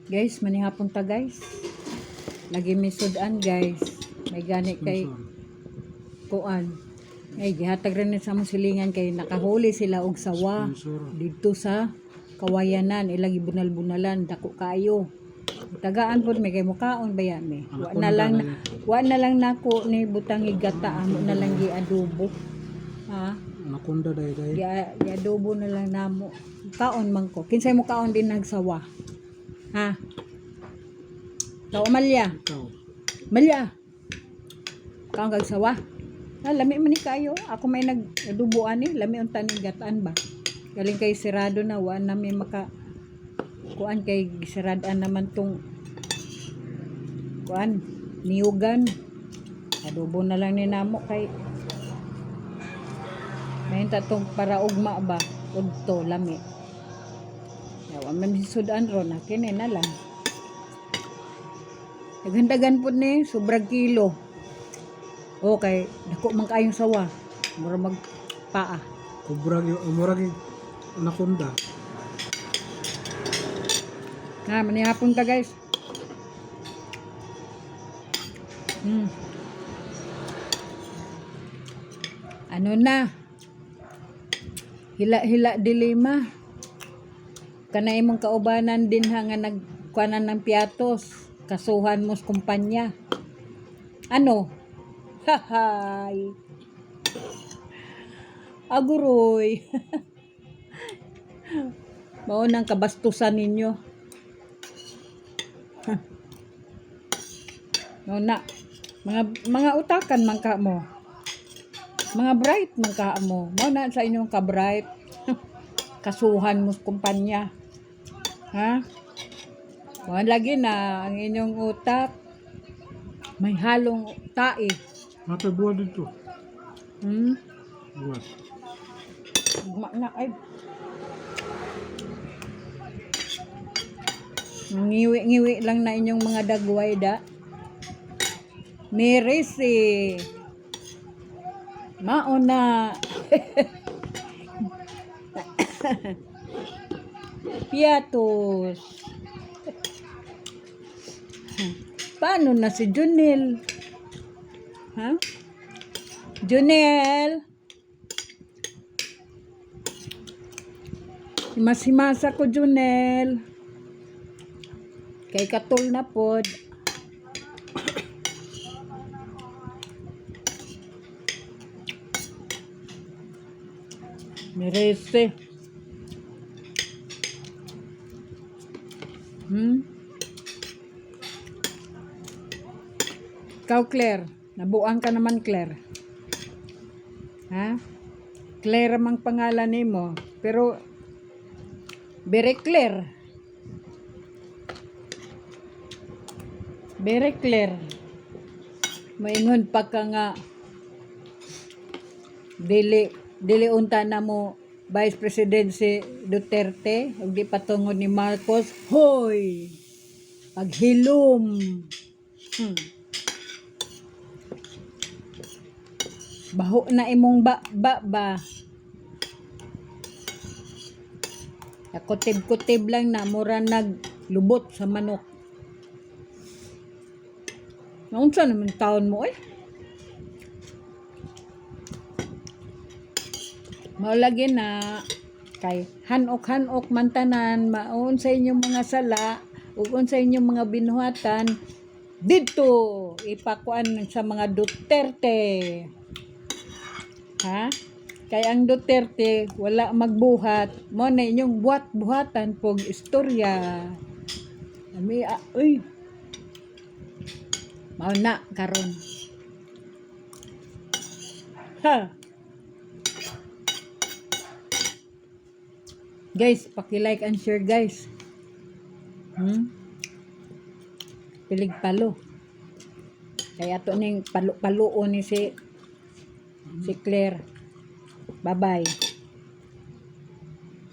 Guys, manihapon ta guys. Lagi may sudan guys. May gani kay kuan. Ay gihatag rin sa among silingan kay nakahuli sila og sawa dito sa Kawayanan. Ilagi bunal-bunalan dako kayo. Tagaan pod may kay mukaon baya me. Wa na lang nako ni butang igata amo na lang gi-adobo. Ha? Nakunda day. Gi-adobo na lang namo. Kaon man ko. Kinsay mo kaon din nagsawa? Ha? Ikaw, Amalia. Amalia. Kaon kag sawa? Lami man ni kayo. Ako may nag-adubuan ni. Lami unta ni gataan ba? Galing kay sirado na. Wa na may maka kuan kay siradan naman tong kuan niyugan. Adobo na lang ni namo kay mahin tatong para ugma ba? Udto, lami. Yawa man sudan ron. Kini na lang. Naghandagan po ni, sobrang kilo. Okay, dako man kayong sawa. Mura magpaa. Murag nakunda. Manihapon ka guys. Ano na? Hila dilema. Kanay mong kaubanan din nga nagkuanan ng piatos. Kasuhan mo sa kumpanya. Ano? Hahay. Aguroy. Maunang kabastusan ninyo. Mauna. Mga utakan man ka mo. Mga bright man ka mo. Mauna sa inyong ka-bright. Kasuhan mo sa kumpanya. Ha? Lagi na ang inyong utak may halong tae. Mata buwan dito. Buwan. Ugma na ay. Ngiwi-ngiwi lang na inyong mga dagway da. Merisi. Mauna. Piatos. Paano na si Junel? Ha? Junel? Himasa ko Junel. Kay katol na pod. Merese. Ikaw, Claire. Nabuang ka naman, Claire. Ha? Claire ang pangalan ni mo. Pero, very clear. Very clear. Maingon pa ka nga. Dili unta na mo Vice President si Duterte. Huwag di patungod ni Marcos. Hoy! Paghilom. Baho na imong ba. Kutib-kutib lang na mura naglubot sa manok. Naunsa naman taon mo eh? Maulagi na kay hanok mantanan maun sa inyong mga sala ug sa inyong mga binuhatan dito ipakuan sa mga Duterte. Ha? Kay ang Duterte wala magbuhat mo na inyong buhatan pog istorya. Ami uy. Mao na karon. Ha. Guys, paki-like and share guys. Pilig palo. Kaya ato ning palo-palo ni si Claire. Bye-bye.